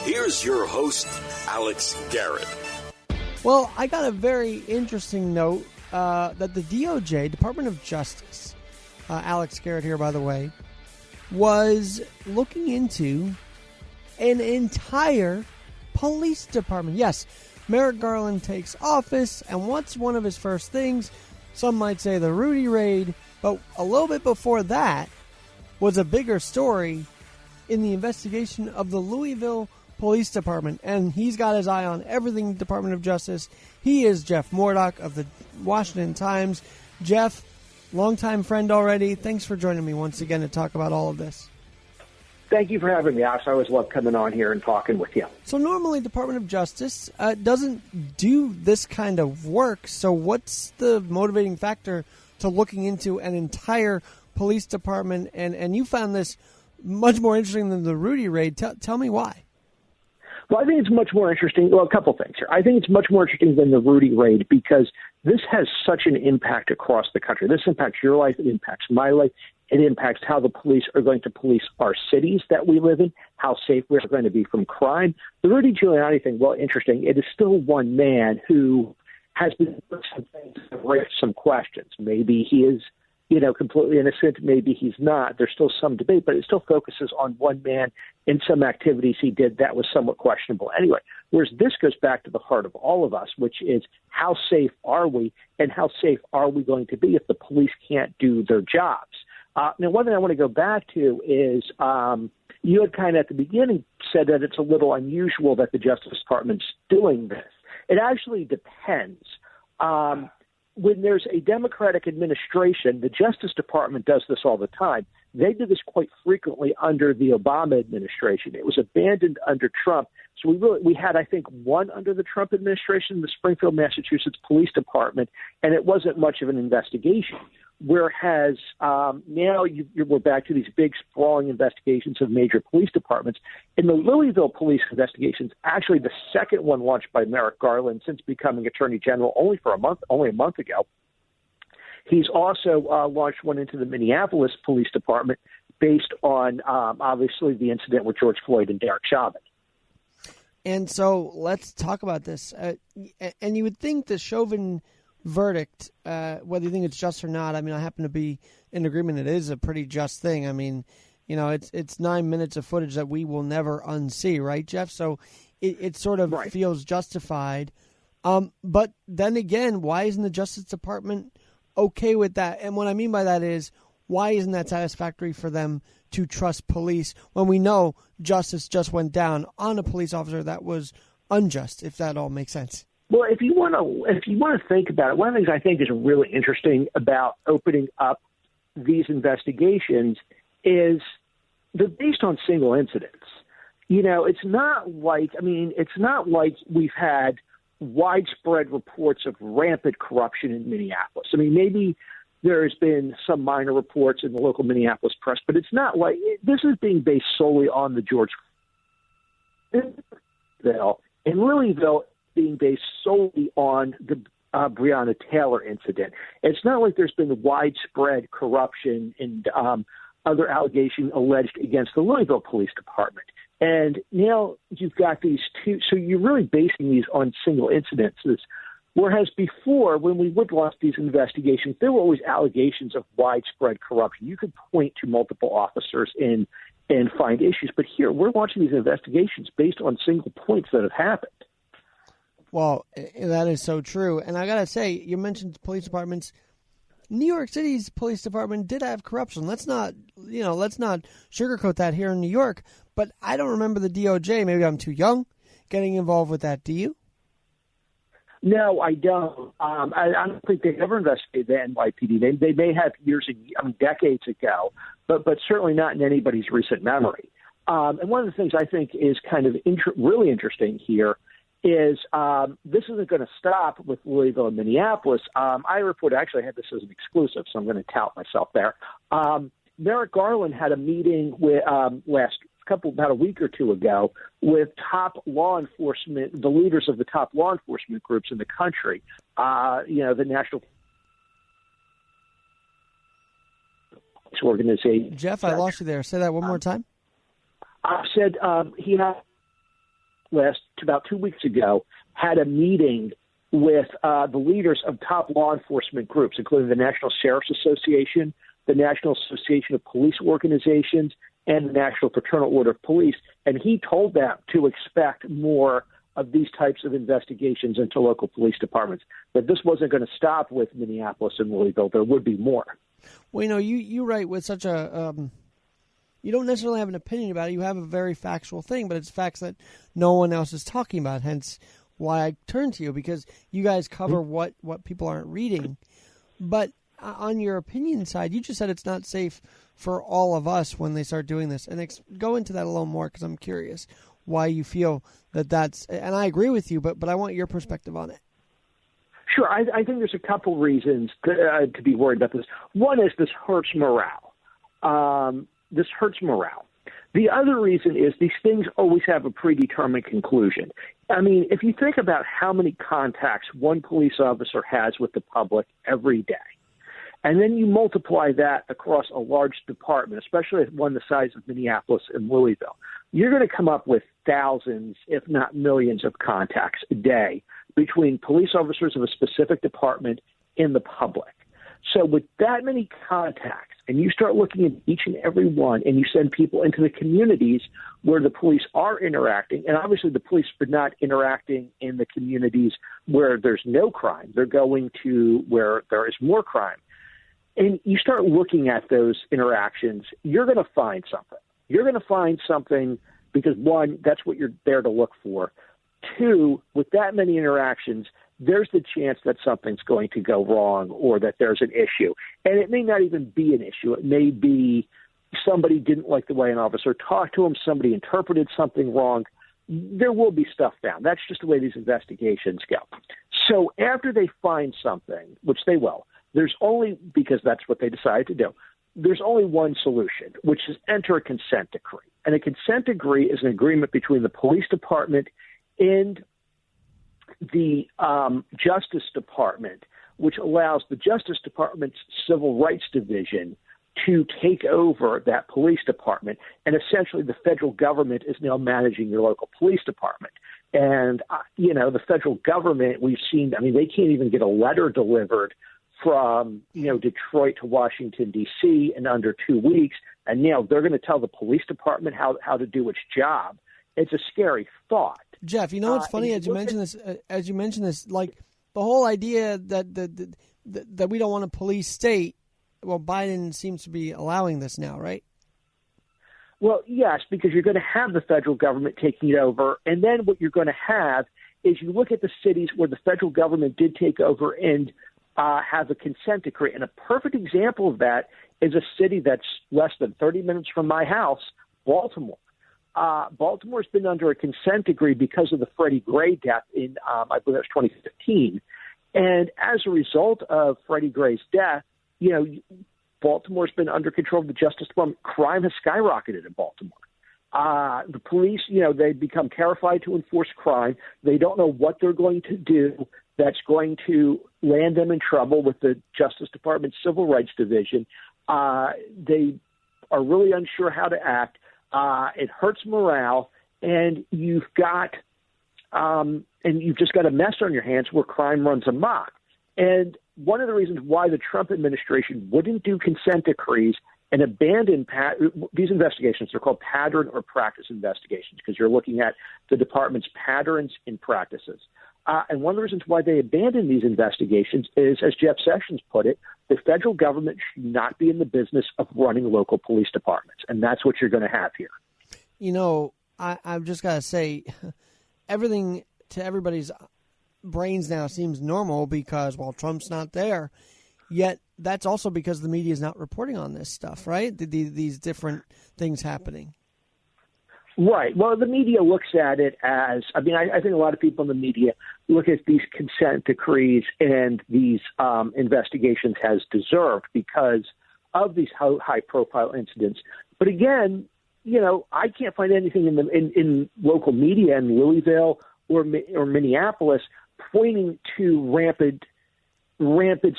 Here's your host, Alex Garrett. Well, I got a very interesting note that the DOJ, Department of Justice, Alex Garrett here, by the way, was looking into an entire police department. Yes, Merrick Garland takes office, and what's one of his first things? Some might say the Rudy raid, but a little bit before that was a bigger story in the investigation of the Louisville Police Department, and he's got his eye on everything Department of Justice. He is Jeff Mordock of the Washington Times. Jeff, longtime friend already. Thanks for joining me once again to talk about all of this. Thank you for having me, Alex. I always love coming on here and talking with you. So normally Department of Justice doesn't do this kind of work, so what's the motivating factor to looking into an entire police department? And you found this much more interesting than the Rudy raid. Tell me why. Well, I think it's much more interesting. Well, a couple things here. I think it's much more interesting than the Rudy raid because this has such an impact across the country. This impacts your life. It impacts my life. It impacts how the police are going to police our cities that we live in, how safe we're going to be from crime. The Rudy Giuliani thing, well, interesting. It is still one man who has been doing some things that raise some questions. Maybe he is, completely innocent. Maybe he's not. There's still some debate, but it still focuses on one man and some activities he did that was somewhat questionable anyway. Whereas this goes back to the heart of all of us, which is how safe are we and how safe are we going to be if the police can't do their jobs? Now, one thing I want to go back to is you had kind of at the beginning said that it's a little unusual that the Justice Department's doing this. It actually depends. When there's a Democratic administration, the Justice Department does this all the time. They did this quite frequently under the Obama administration. It was abandoned under Trump. So we had, I think, one under the Trump administration, the Springfield, Massachusetts Police Department, and it wasn't much of an investigation. Whereas now we're back to these big, sprawling investigations of major police departments. In the Louisville police investigations, actually the second one launched by Merrick Garland since becoming Attorney General only a month ago. He's also launched one into the Minneapolis Police Department based on, obviously, the incident with George Floyd and Derek Chauvin. And so let's talk about this. And you would think the Chauvin verdict, whether you think it's just or not, I mean, I happen to be in agreement it is a pretty just thing. I mean, it's 9 minutes of footage that we will never unsee, right, Jeff? So it sort of feels justified. But then again, why isn't the Justice Department okay with that? And what I mean by that is, why isn't that satisfactory for them to trust police when we know justice just went down on a police officer that was unjust, if that all makes sense? Well, if you want to think about it, one of the things I think is really interesting about opening up these investigations is they're based on single incidents. It's not like we've had widespread reports of rampant corruption in Minneapolis. I mean, maybe there's been some minor reports in the local Minneapolis press, but it's not like this is being based solely on the George Louisville. In Louisville, being based solely on the Breonna Taylor incident. It's not like there's been widespread corruption and other allegations alleged against the Louisville Police Department. And now you've got these two, so you're really basing these on single incidences. Whereas before, when we would launch these investigations, there were always allegations of widespread corruption. You could point to multiple officers and find issues. But here, we're launching these investigations based on single points that have happened. Well, that is so true. And I got to say, you mentioned police departments. New York City's police department did have corruption. Let's not sugarcoat that here in New York. But I don't remember the DOJ, maybe I'm too young, getting involved with that. Do you? No, I don't. I don't think they ever investigated the NYPD. They may have decades ago, but certainly not in anybody's recent memory. And one of the things I think is kind of really interesting here is this isn't going to stop with Louisville and Minneapolis. I reported, actually I had this as an exclusive, so I'm going to tout myself there. Merrick Garland had a meeting with about a week or two ago with top law enforcement, the leaders of the top law enforcement groups in the country, the National Organization. Jeff, I lost you there. Say that one more time. I said he had about 2 weeks ago, had a meeting with the leaders of top law enforcement groups, including the National Sheriff's Association, the National Association of Police Organizations, and the National Fraternal Order of Police. And he told them to expect more of these types of investigations into local police departments, that this wasn't going to stop with Minneapolis and Louisville. There would be more. Well, you write with such a you don't necessarily have an opinion about it. You have a very factual thing, but it's facts that no one else is talking about, hence why I turn to you, because you guys cover what people aren't reading. But on your opinion side, you just said it's not safe for all of us when they start doing this. And go into that a little more, because I'm curious why you feel that's, and I agree with you, but I want your perspective on it. Sure. I think there's a couple reasons to be worried about this. One is this hurts morale. This hurts morale. The other reason is these things always have a predetermined conclusion. I mean, if you think about how many contacts one police officer has with the public every day, and then you multiply that across a large department, especially one the size of Minneapolis and Louisville, you're going to come up with thousands, if not millions, of contacts a day between police officers of a specific department and the public. So with that many contacts, and you start looking at each and every one, and you send people into the communities where the police are interacting, and obviously the police are not interacting in the communities where there's no crime. They're going to where there is more crime. And you start looking at those interactions, you're going to find something. You're going to find something because, one, that's what you're there to look for. Two, with that many interactions, there's the chance that something's going to go wrong or that there's an issue. And it may not even be an issue. It may be somebody didn't like the way an officer talked to him, somebody interpreted something wrong. There will be stuff found. That's just the way these investigations go. So after they find something, which they will, there's only, because that's what they decide to do, there's only one solution, which is enter a consent decree. And a consent decree is an agreement between the police department and the Justice Department, which allows the Justice Department's Civil Rights Division to take over that police department. And essentially the federal government is now managing your local police department. And, the federal government, we've seen, they can't even get a letter delivered from, Detroit to Washington, D.C. in under 2 weeks. And now they're going to tell the police department how to do its job. It's a scary thought. Jeff, what's funny as you mention this, like the whole idea that we don't want a police state. Well, Biden seems to be allowing this now, right? Well, yes, because you're going to have the federal government taking it over, and then what you're going to have is you look at the cities where the federal government did take over and have a consent decree, and a perfect example of that is a city that's less than 30 minutes from my house, Baltimore. Baltimore's been under a consent decree because of the Freddie Gray death in, I believe that was 2015. And as a result of Freddie Gray's death, Baltimore's been under control of the Justice Department. Crime has skyrocketed in Baltimore. The police, they become terrified to enforce crime. They don't know what they're going to do that's going to land them in trouble with the Justice Department's Civil Rights Division. They are really unsure how to act. It hurts morale, and you've just got a mess on your hands where crime runs amok. And one of the reasons why the Trump administration wouldn't do consent decrees and abandon these investigations, they're called pattern or practice investigations, because you're looking at the department's patterns and practices. And one of the reasons why they abandoned these investigations is, as Jeff Sessions put it, the federal government should not be in the business of running local police departments. And that's what you're going to have here. I've just got to say, everything to everybody's brains now seems normal because, Trump's not there. Yet that's also because the media is not reporting on this stuff, right? These different things happening. Right. Well, the media looks at it as, I think a lot of people in the media look at these consent decrees and these investigations as deserved because of these high-profile incidents. But again, I can't find anything in local media in Louisville or Minneapolis pointing to rampant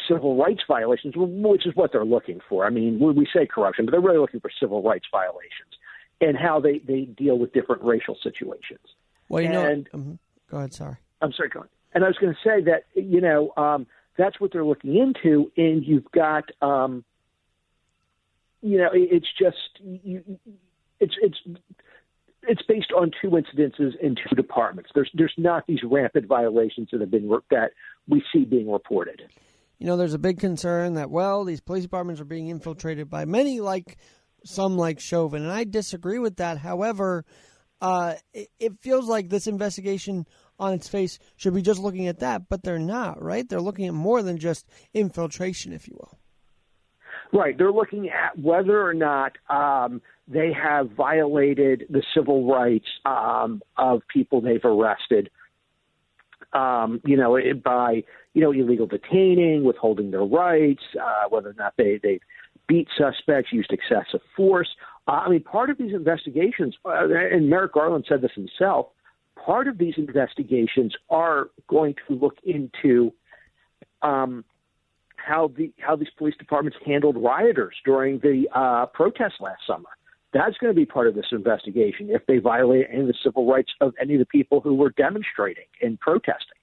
civil rights violations, which is what they're looking for. We say corruption, but they're really looking for civil rights violations and how they deal with different racial situations. Well, and, go ahead, sorry. I'm sorry, go on. And I was going to say that, that's what they're looking into, and you've got, it's just, it's based on two incidences in two departments. There's not these rampant violations that we see being reported. There's a big concern that, these police departments are being infiltrated by many, like Chauvin, and I disagree with that. However, it feels like this investigation on its face should be just looking at that, but they're not, right? They're looking at more than just infiltration, if you will. Right. They're looking at whether or not they have violated the civil rights of people they've arrested, by illegal detaining, withholding their rights, whether or not they beat suspects, used excessive force. Part of these investigations, and Merrick Garland said this himself, part of these investigations are going to look into how these police departments handled rioters during the protests last summer. That's going to be part of this investigation, if they violate any of the civil rights of any of the people who were demonstrating and protesting.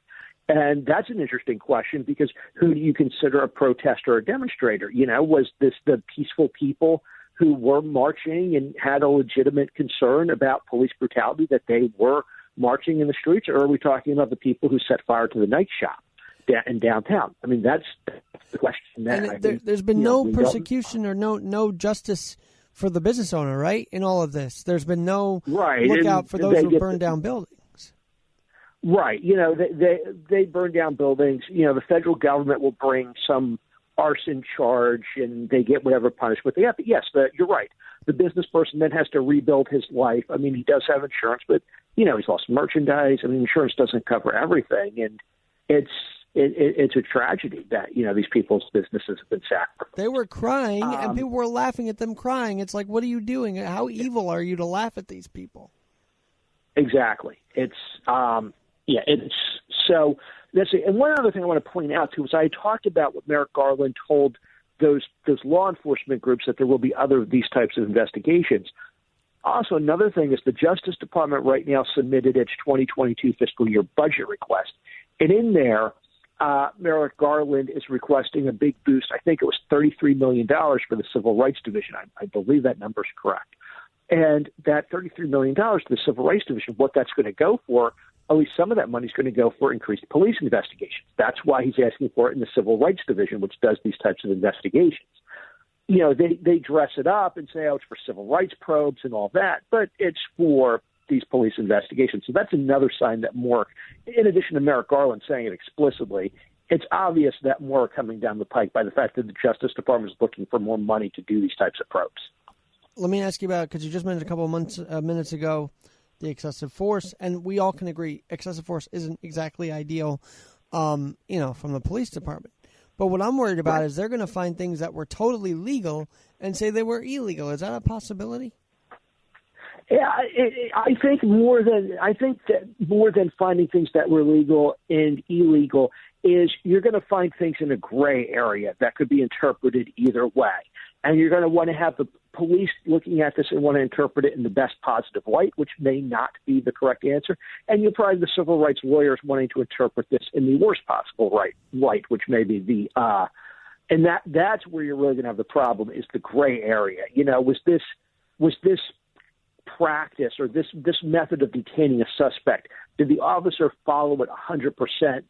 And that's an interesting question, because who do you consider a protester or a demonstrator? Was this the peaceful people who were marching and had a legitimate concern about police brutality, that they were marching in the streets, or are we talking about the people who set fire to the night shop in downtown? That's the question. There's been no persecution or no justice for the business owner, right? In all of this, there's been no lookout for those who burned down buildings. Right. They burn down buildings. The federal government will bring some arson charge and they get whatever punishment they have. But yes, you're right. The business person then has to rebuild his life. He does have insurance, but, he's lost merchandise. Insurance doesn't cover everything. And it's a tragedy that, these people's businesses have been sacked. They were crying and people were laughing at them crying. It's like, what are you doing? How evil are you to laugh at these people? Exactly. It's so that's it. And one other thing I want to point out too is I talked about what Merrick Garland told those law enforcement groups, that there will be other of these types of investigations. Also, another thing is the Justice Department right now submitted its 2022 fiscal year budget request, and in there, Merrick Garland is requesting a big boost. I think it was $33 million for the Civil Rights Division. I believe that number is correct. And that $33 million to the Civil Rights Division, what that's going to go for, at least some of that money is going to go for increased police investigations. That's why he's asking for it in the Civil Rights Division, which does these types of investigations. They dress it up and say, it's for civil rights probes and all that, but it's for these police investigations. So that's another sign that more, in addition to Merrick Garland saying it explicitly, it's obvious that more are coming down the pike by the fact that the Justice Department is looking for more money to do these types of probes. Let me ask you about, because you just mentioned a couple of minutes ago, the excessive force, and we all can agree excessive force isn't exactly ideal, from the police department. But what I'm worried about is they're going to find things that were totally legal and say they were illegal. Is that a possibility? Yeah, I think that more than finding things that were legal and illegal is you're going to find things in a gray area that could be interpreted either way. And you're going to want to have the police looking at this and want to interpret it in the best positive light, which may not be the correct answer. And you'll probably the civil rights lawyers wanting to interpret this in the worst possible light, which may be and that's where you're really going to have the problem, is the gray area. Was this practice or this method of detaining a suspect, did the officer follow it 100%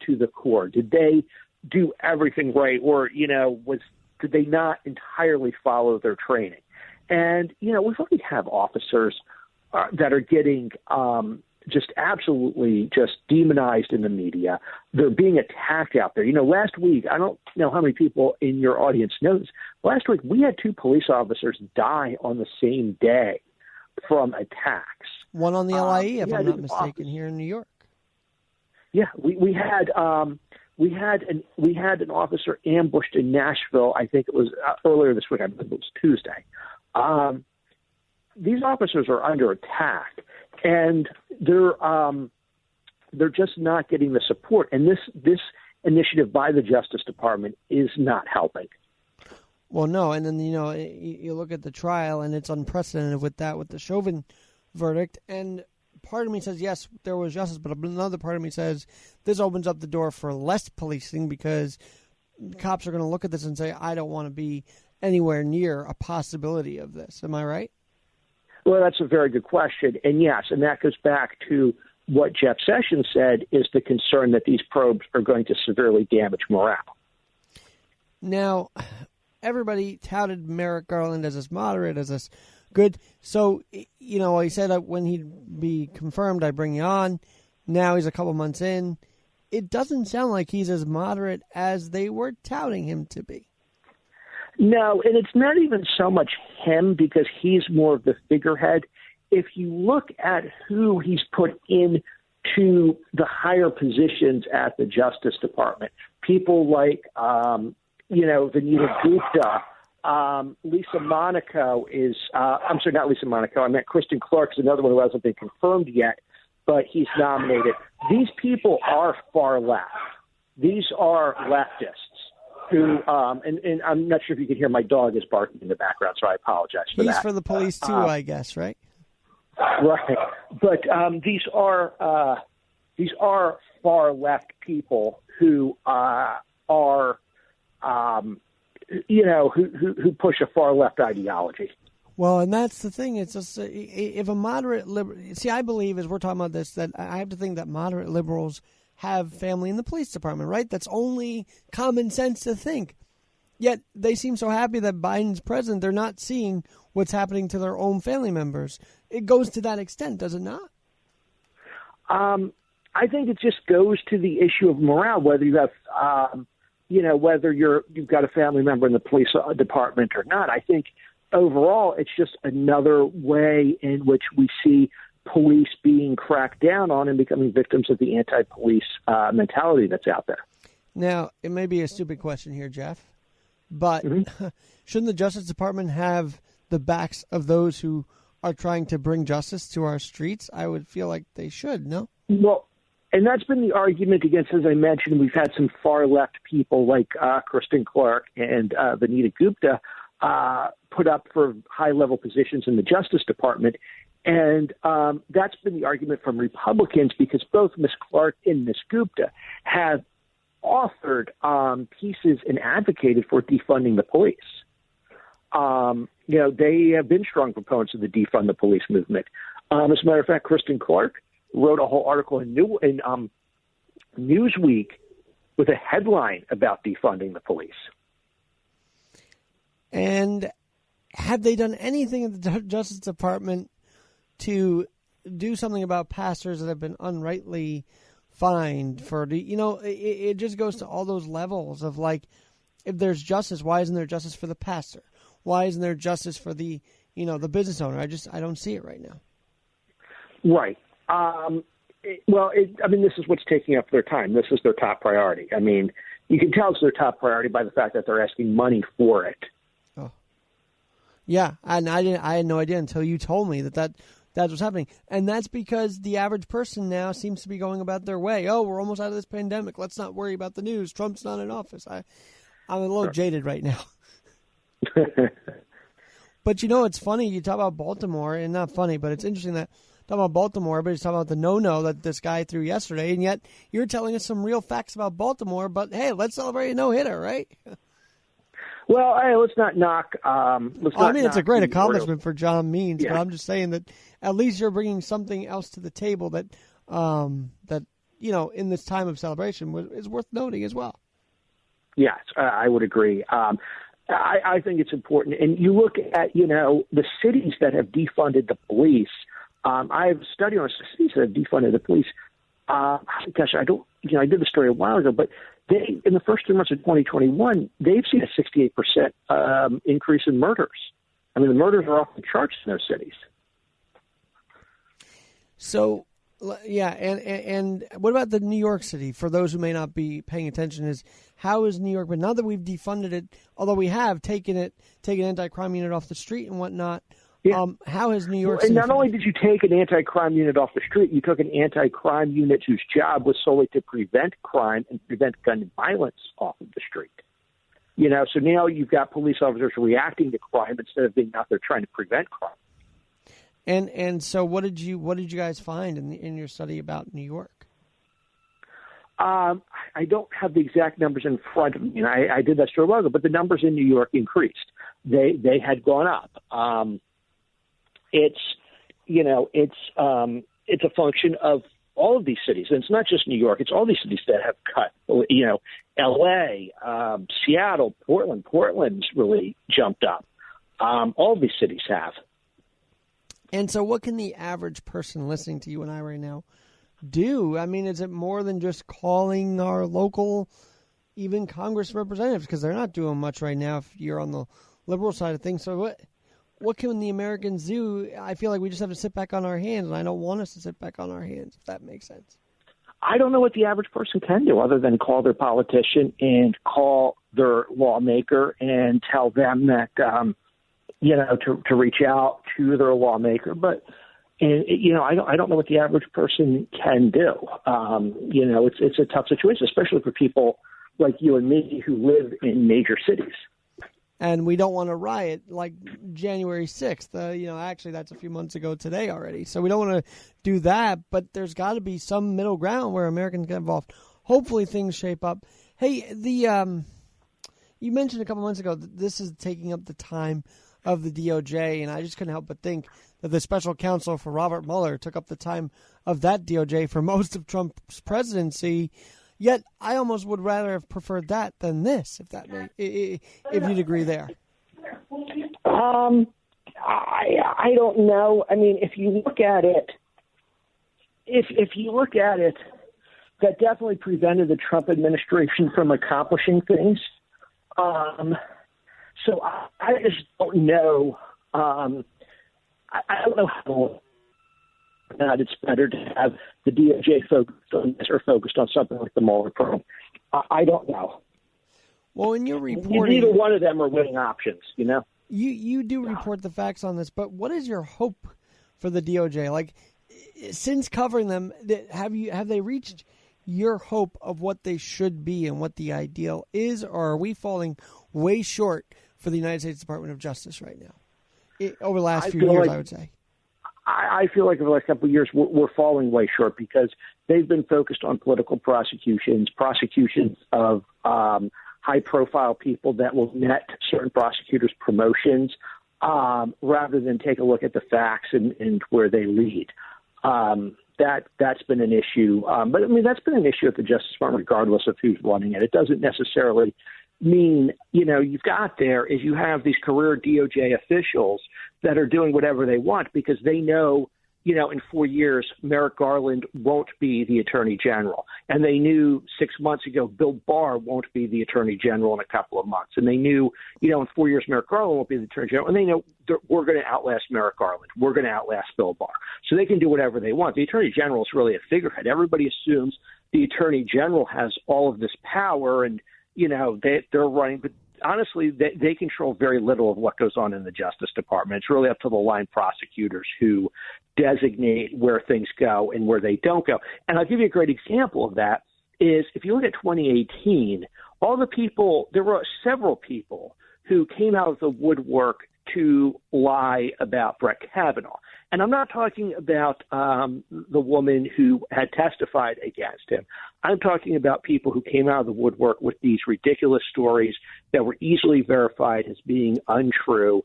to the core? Did they do everything right? Or, did they not entirely follow their training? And, we really have officers that are getting just absolutely just demonized in the media. They're being attacked out there. Last week, I don't know how many people in your audience knows, last week we had 2 police officers die on the same day from attacks. One on the LIE, if I'm not mistaken, here in New York. Yeah, we had an officer ambushed in Nashville. I think it was earlier this week. I believe it was Tuesday. These officers are under attack, and they're just not getting the support. And this initiative by the Justice Department is not helping. Well, no, and then you look at the trial, and it's unprecedented with the Chauvin verdict, and part of me says, yes, there was justice, but another part of me says this opens up the door for less policing because cops are going to look at this and say, I don't want to be anywhere near a possibility of this. Am I right? Well, that's a very good question. And yes, and that goes back to what Jeff Sessions said is the concern that these probes are going to severely damage morale. Now, everybody touted Merrick Garland as this moderate, as this good. So, he said when he'd be confirmed, I'd bring you on. Now he's a couple months in. It doesn't sound like he's as moderate as they were touting him to be. No, and it's not even so much him because he's more of the figurehead. If you look at who he's put into the higher positions at the Justice Department, people like, Vanita Gupta, Lisa Monaco is, I'm sorry, not Lisa Monaco, I meant Kristen Clark is another one who hasn't been confirmed yet, but he's nominated. These people are far left. These are leftists. Who and I'm not sure if you can hear my dog is barking in the background, so I apologize for that. He's for the police too, I guess, right? Right, but these are far left people who who push a far left ideology. Well, and that's the thing. It's just if a moderate see, I believe as we're talking about this that I have to think that moderate liberals have family in the police department, right? That's only common sense to think. Yet they seem so happy that Biden's president, they're not seeing what's happening to their own family members. It goes to that extent, does it not? I think it just goes to the issue of morale, whether you have, whether you've got a family member in the police department or not. I think overall it's just another way in which we see police being cracked down on and becoming victims of the anti-police mentality that's out there. Now, it may be a stupid question here, Jeff, but shouldn't the Justice Department have the backs of those who are trying to bring justice to our streets? I would feel like they should, no? Well, and that's been the argument against, as I mentioned, we've had some far-left people like Kristen Clark and Vanita Gupta put up for high-level positions in the Justice Department. And that's been the argument from Republicans because both Ms. Clark and Ms. Gupta have authored pieces and advocated for defunding the police. They have been strong proponents of the defund the police movement. As a matter of fact, Kristen Clark wrote a whole article in Newsweek with a headline about defunding the police. And have they done anything in the Justice Department to do something about pastors that have been unrightly fined for, it just goes to all those levels of like, if there's justice, why isn't there justice for the pastor? Why isn't there justice for the business owner? I don't see it right now. Right. This is what's taking up their time. This is their top priority. I mean, you can tell it's their top priority by the fact that they're asking money for it. Oh, yeah. And I had no idea until you told me that that's what's happening. And that's because the average person now seems to be going about their way. Oh, we're almost out of this pandemic. Let's not worry about the news. Trump's not in office. I'm a little jaded right now. But, it's funny. You talk about Baltimore, and not funny, but it's interesting that talk about Baltimore, everybody's talking about the no-no that this guy threw yesterday, and yet you're telling us some real facts about Baltimore, but, hey, let's celebrate a no-hitter, right? Well, hey, let's not knock. It's a great accomplishment for John Means, but I'm just saying that at least you're bringing something else to the table that in this time of celebration is worth noting as well. Yes, I would agree. I think it's important, and you look at the cities that have defunded the police. I have a study on cities that have defunded the police. I did the story a while ago, but they, in the first 2 months of 2021, they've seen a 68% increase in murders. I mean, the murders are off the charts in those cities. So, yeah, and what about the New York City? For those who may not be paying attention, how is New York? But now that we've defunded it, although we have taken an anti-crime unit off the street and whatnot, how has New York City? And not only did you take an anti-crime unit off the street, you took an anti-crime unit whose job was solely to prevent crime and prevent gun violence off of the street. So now you've got police officers reacting to crime instead of being out there trying to prevent crime. And so what did you guys find in your study about New York? I don't have the exact numbers in front of me, and I did that story a while ago, but the numbers in New York increased. They had gone up. It's a function of all of these cities, and it's not just New York. It's all these cities that have cut. L.A., Seattle, Portland. Portland's really jumped up. All of these cities have. And so what can the average person listening to you and I right now do? I mean, is it more than just calling our local, even Congress representatives? Because they're not doing much right now if you're on the liberal side of things. So what can the Americans do? I feel like we just have to sit back on our hands, and I don't want us to sit back on our hands, if that makes sense. I don't know what the average person can do other than call their politician and call their lawmaker and tell them that, to reach out to their lawmaker. But, I don't know what the average person can do. It's a tough situation, especially for people like you and me who live in major cities. And we don't want to riot like January 6th. Actually, that's a few months ago today already. So we don't want to do that. But there's got to be some middle ground where Americans get involved. Hopefully things shape up. Hey, you mentioned a couple months ago that this is taking up the time of the DOJ, and I just couldn't help but think that the special counsel for Robert Mueller took up the time of that DOJ for most of Trump's presidency. Yet I almost would rather have preferred that than this, if you'd agree there. I don't know. I mean, if you look at it, that definitely prevented the Trump administration from accomplishing things. So I just don't know. I don't know how that it's better to have the DOJ focused on this or focused on something like the Mueller probe. I don't know. Well, in your reporting, neither one of them are winning options. You do report the facts on this, but what is your hope for the DOJ? Like, since covering them, have they reached your hope of what they should be and what the ideal is, or are we falling way short for the United States Department of Justice right now? Over the last few years, I would say. I feel like over the last couple of years, we're falling way short because they've been focused on political prosecutions of high-profile people that will net certain prosecutors promotions rather than take a look at the facts and where they lead. That's been an issue. But, I mean, that's been an issue at the Justice Department regardless of who's running it. It doesn't necessarily mean, you've got there is you have these career DOJ officials that are doing whatever they want because they know, in 4 years, Merrick Garland won't be the Attorney General. And they knew 6 months ago Bill Barr won't be the Attorney General in a couple of months. And they knew, in 4 years Merrick Garland won't be the Attorney General. And they know we're going to outlast Merrick Garland. We're going to outlast Bill Barr. So they can do whatever they want. The Attorney General is really a figurehead. Everybody assumes the Attorney General has all of this power and, they're running, but honestly, they control very little of what goes on in the Justice Department. It's really up to the line prosecutors who designate where things go and where they don't go. And I'll give you a great example of that is if you look at 2018, there were several people who came out of the woodwork to lie about Brett Kavanaugh. And I'm not talking about the woman who had testified against him. I'm talking about people who came out of the woodwork with these ridiculous stories that were easily verified as being untrue,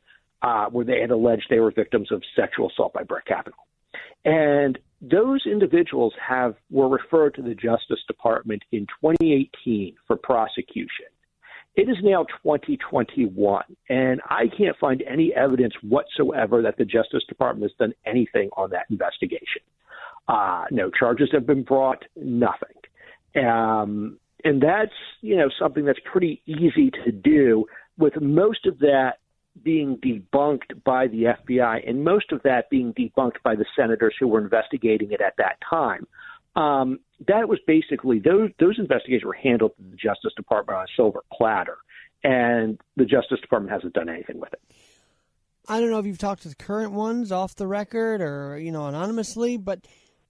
where they had alleged they were victims of sexual assault by Brett Kavanaugh. And those individuals were referred to the Justice Department in 2018 for prosecution. It is now 2021, and I can't find any evidence whatsoever that the Justice Department has done anything on that investigation. No charges have been brought, nothing. And that's, something that's pretty easy to do, with most of that being debunked by the FBI and most of that being debunked by the senators who were investigating it at that time. That was basically those investigations were handled in the Justice Department on a silver platter, and the Justice Department hasn't done anything with it. I don't know if you've talked to the current ones off the record or, anonymously, but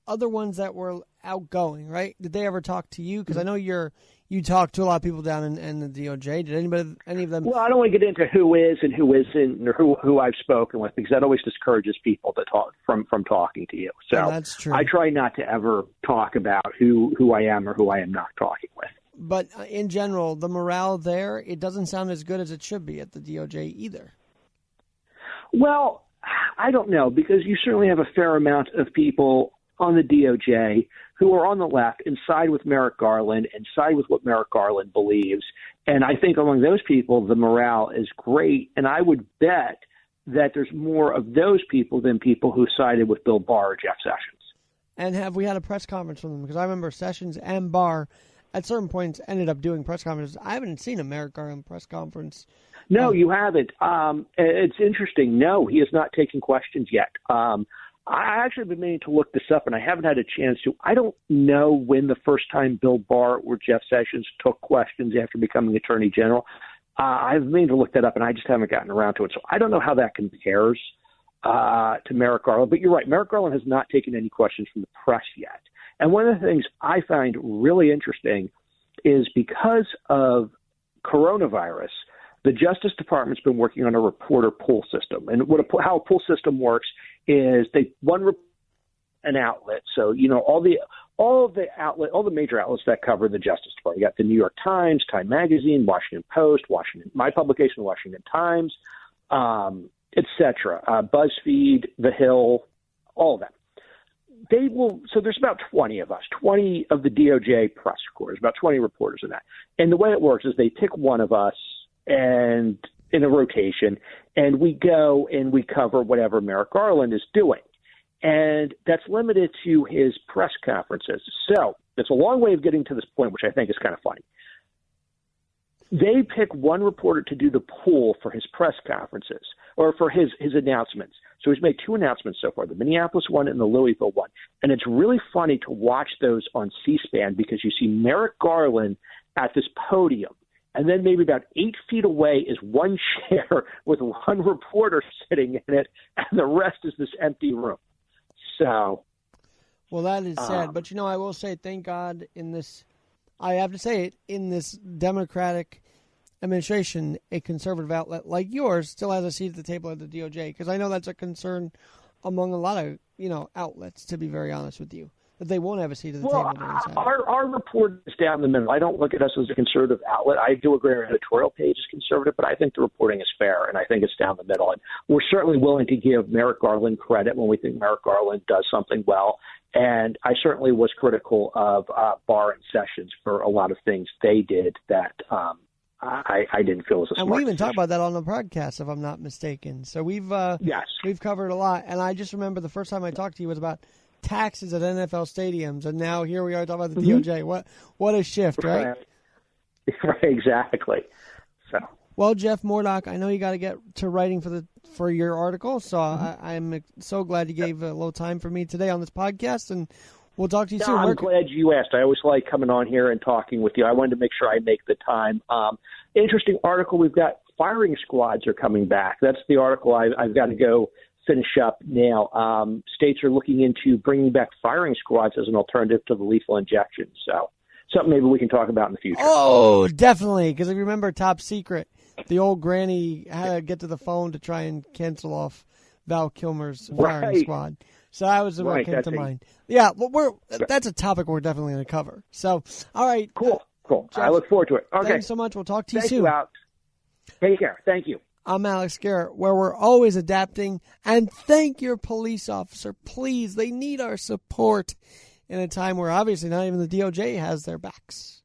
other ones that were outgoing, right? Did they ever talk to you? Because I know you're you talked to a lot of people down in the DOJ. Did any of them? Well, I don't want to get into who is and who isn't, or who I've spoken with, because that always discourages people to talk from talking to you. So that's true. I try not to ever talk about who I am or who I am not talking with. But in general, the morale there, it doesn't sound as good as it should be at the DOJ either. Well, I don't know, because you certainly have a fair amount of people on the DOJ who are on the left and side with Merrick Garland and side with what Merrick Garland believes. And I think among those people, the morale is great. And I would bet that there's more of those people than people who sided with Bill Barr or Jeff Sessions. And have we had a press conference from them? Because I remember Sessions and Barr at certain points ended up doing press conferences. I haven't seen a Merrick Garland press conference. No, you haven't. It's interesting. No, he has not taken questions yet. I actually have been meaning to look this up, and I haven't had a chance to. I don't know when the first time Bill Barr or Jeff Sessions took questions after becoming Attorney General. I've been meaning to look that up, and I just haven't gotten around to it. So I don't know how that compares to Merrick Garland. But you're right. Merrick Garland has not taken any questions from the press yet. And one of the things I find really interesting is because of coronavirus, the Justice Department's been working on a reporter pool system. And how a pool system works is an outlet. So, all the major outlets that cover the Justice Department. You got the New York Times, Time Magazine, Washington Post, my publication, Washington Times, etc. BuzzFeed, The Hill, all of them. So there's about 20 of us, 20 of the DOJ press reporters, about 20 reporters in that. And the way it works is they pick one of us and in a rotation, and we go and we cover whatever Merrick Garland is doing. And that's limited to his press conferences. So it's a long way of getting to this point, which I think is kind of funny. They pick one reporter to do the pool for his press conferences or for his announcements. So he's made 2 announcements so far, the Minneapolis one and the Louisville one. And it's really funny to watch those on C-SPAN because you see Merrick Garland at this podium. And then maybe about 8 feet away is one chair with one reporter sitting in it, and the rest is this empty room. So, well, that is sad. But, I will say, thank God in this Democratic administration, a conservative outlet like yours still has a seat at the table at the DOJ, because I know that's a concern among a lot of, outlets, to be very honest with you, that they won't have a seat at the table. Our report is down the middle. I don't look at us as a conservative outlet. I do agree our editorial page is conservative, but I think the reporting is fair, and I think it's down the middle. And we're certainly willing to give Merrick Garland credit when we think Merrick Garland does something well. And I certainly was critical of Barr and Sessions for a lot of things they did that I didn't feel was a smart And we even decision. talked about that on the podcast, if I'm not mistaken. So we've covered a lot. And I just remember the first time I talked to you was about taxes at NFL stadiums, and now here we are talking about the DOJ. What a shift, right? Right, exactly. So, well, Jeff Mordock, I know you got to get to writing for your article, so I'm so glad you gave a little time for me today on this podcast, and we'll talk to you soon. I'm glad you asked. I always like coming on here and talking with you. I wanted to make sure I make the time. Interesting article. We've got firing squads are coming back. That's the article I've got to go finish up now. States are looking into bringing back firing squads as an alternative to the lethal injection. So something maybe we can talk about in the future. Oh, definitely. Because if you remember Top Secret, the old granny had to get to the phone to try and cancel off Val Kilmer's firing squad. So that was what came to mind. Yeah, well, that's a topic we're definitely going to cover. So, all right. Cool. Jeff, I look forward to it. Okay. Thanks so much. We'll talk to you soon. Thank you, Alex. Take care. Thank you. I'm Alex Garrett, where we're always adapting. And thank your police officer. Please, they need our support in a time where obviously not even the DOJ has their backs.